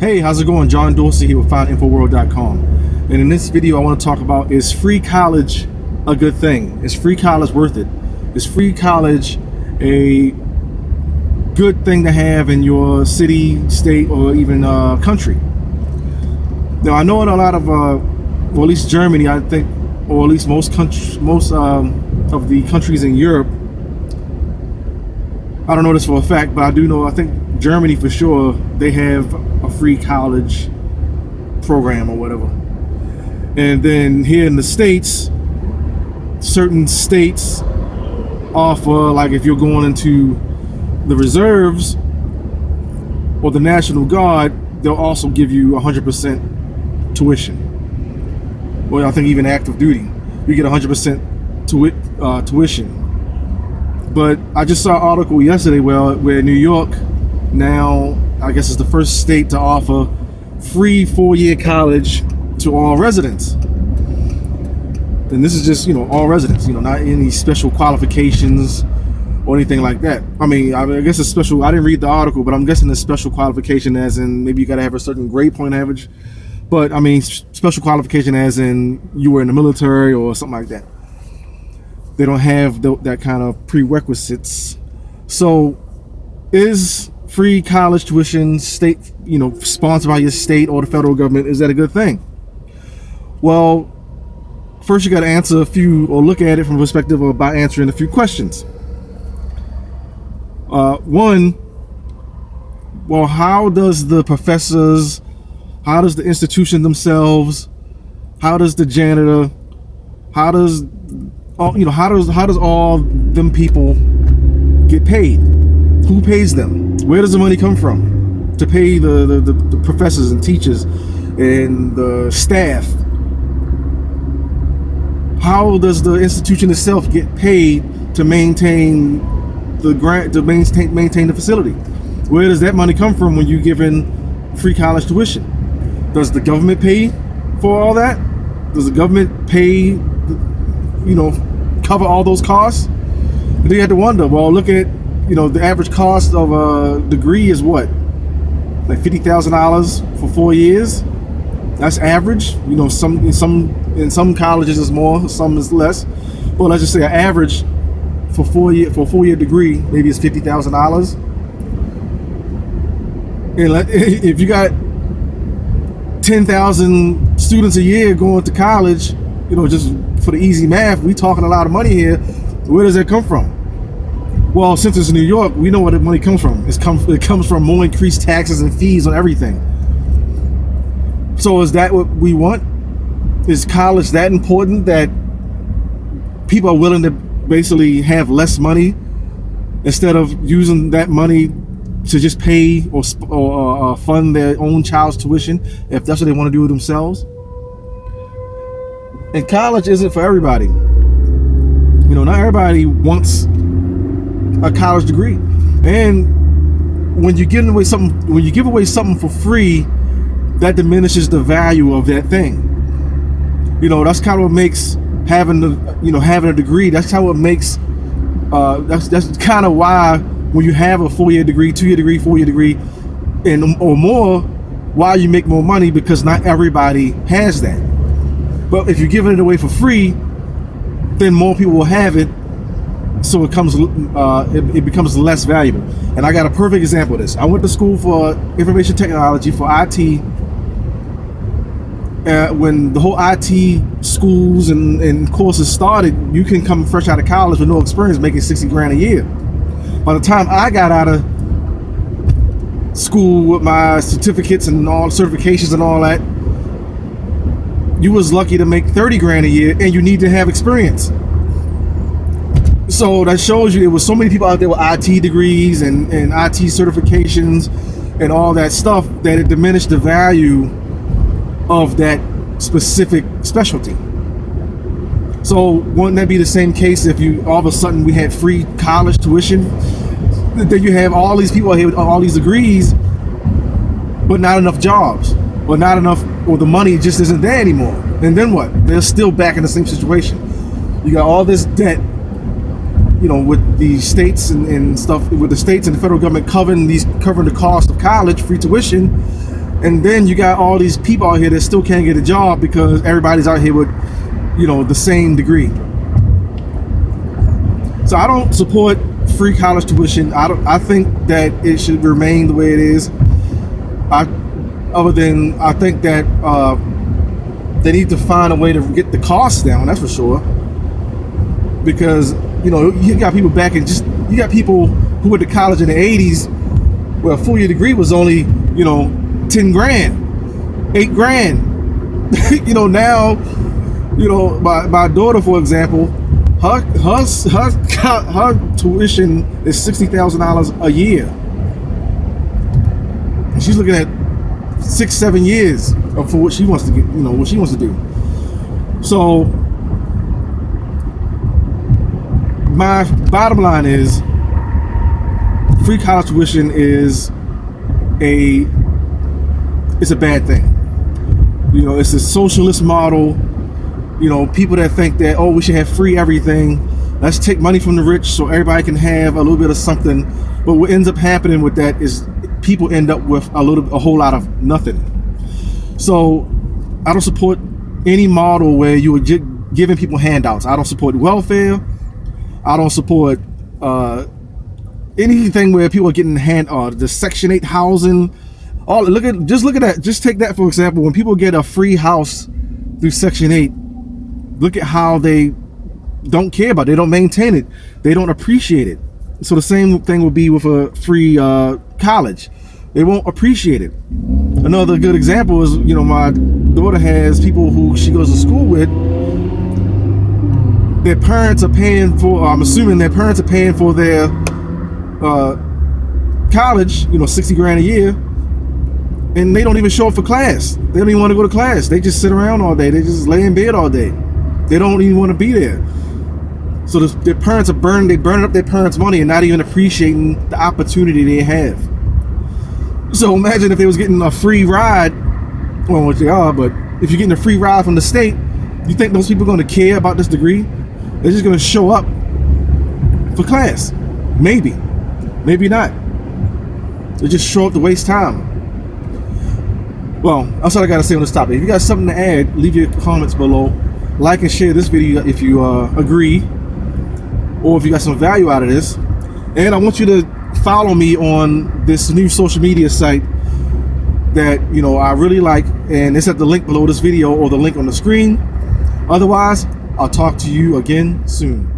Hey, how's it going? John Dorsey here with FindInfoWorld.com. And in this video, I want to talk about, is free college a good thing? Is free college worth it? Is free college a good thing to have in your city, state, or even country? Now, I know in a lot of, well, at least Germany, I think, or at least most of the countries in Europe, I don't know this for a fact, but I do know, I think Germany for sure, they have a free college program or whatever. And then here in the States, certain states offer, like if you're going into the reserves or the National Guard, they'll also give you 100% tuition. Well, I think even active duty, you get 100% tuition. But I just saw an article yesterday where New York now, I guess, is the first state to offer free 4-year college to all residents. And this is just, you know, all residents, you know, not any special qualifications or anything like that. I mean, I guess it's special. I didn't read the article, but I'm guessing it's special qualification as in maybe you got to have a certain grade point average. But I mean, special qualification as in you were in the military or something like that. They don't have that kind of prerequisites. So is free college tuition, state, you know, sponsored by your state or the federal government, is that a good thing? Well, first you got to answer a few, or look at it from the perspective of by answering a few questions. One, well, how does the professors, how does the institution themselves, how does the janitor, how does, you know, how does all them people get paid? Who pays them? Where does the money come from to pay the professors and teachers and the staff? How does the institution itself get paid to maintain the grant, to maintain the facility? Where does that money come from when you're given free college tuition? Does the government pay for all that? Does the government pay, you know, cover all those costs? And then you have to wonder, well, look at, you know, the average cost of a degree is what? Like $50,000 for 4 years? That's average. You know, in some colleges is more, some is less. Well, let's just say an average for a 4-year degree, maybe it's $50,000. And if you got 10,000 students a year going to college, you know, just for the easy math, we talking a lot of money here. Where does that come from? Well, since it's New York, we know where the money comes from. It comes from more increased taxes and fees on everything. So is that what we want? Is college that important that people are willing to basically have less money instead of using that money to just pay or fund their own child's tuition if that's what they want to do with themselves? And college isn't for everybody. You know, not everybody wants a college degree. And when you give away something for free, that diminishes the value of that thing. You know, that's kind of what makes having a degree, that's how it makes that's kind of why when you have a 4-year degree, 2-year degree, 4-year degree, or more, why you make more money, because not everybody has that. But if you're giving it away for free, then more people will have it, so it becomes less valuable. And I got a perfect example of this. I went to school for information technology, for IT. When the whole IT schools and courses started, you can come fresh out of college with no experience making 60 grand a year. By the time I got out of school with my certificates and all certifications and all that, you was lucky to make 30 grand a year, and you need to have experience. So that shows you there was so many people out there with IT degrees and IT certifications and all that stuff that it diminished the value of that specific specialty. So wouldn't that be the same case if you all of a sudden we had free college tuition? Then you have all these people here with all these degrees, but not enough jobs, or not enough, or the money just isn't there anymore. And then what? They're still back in the same situation. You got all this debt, you know, with the states and stuff, with the states and the federal government covering the cost of college, free tuition. And then you got all these people out here that still can't get a job because everybody's out here with, you know, the same degree. So I don't support free college tuition. I think that it should remain the way it is. I think that they need to find a way to get the costs down. That's for sure. Because, you know, you got people back in you got people who went to college in the 80s where a 4-year degree was only, you know, 10 grand, 8 grand. You know, now, you know, my daughter, for example, her tuition is $60,000 a year. And she's looking at 6-7 years for what she wants to get, you know, what she wants to do. So my bottom line is, free college tuition is it's a bad thing. You know, it's a socialist model. You know, people that think that, oh, we should have free everything. Let's take money from the rich so everybody can have a little bit of something. But what ends up happening with that is people end up with a whole lot of nothing. So I don't support any model where you are giving people handouts. I don't support welfare. I don't support anything where people are getting the Section 8 housing. Just look at that. Just take that for example. When people get a free house through Section 8, look at how they don't care about it. They don't maintain it. They don't appreciate it. So the same thing will be with a free college. They won't appreciate it. Another good example is, you know, my daughter has people who she goes to school with. Their parents are paying for, I'm assuming their parents are paying for their college, you know, 60 grand a year, and they don't even show up for class. They don't even want to go to class. They just sit around all day. They just lay in bed all day. They don't even want to be there. So their parents are burning up their parents' money and not even appreciating the opportunity they have. So imagine if they was getting a free ride, well, what they are, but if you're getting a free ride from the state, you think those people are going to care about this degree? They're just going to show up for class. Maybe. Maybe not. They just show up to waste time. Well, that's all I got to say on this topic. If you got something to add, leave your comments below. Like and share this video if you agree, or if you got some value out of this. And I want you to follow me on this new social media site that, you know, I really like, and it's at the link below this video or the link on the screen. Otherwise, I'll talk to you again soon.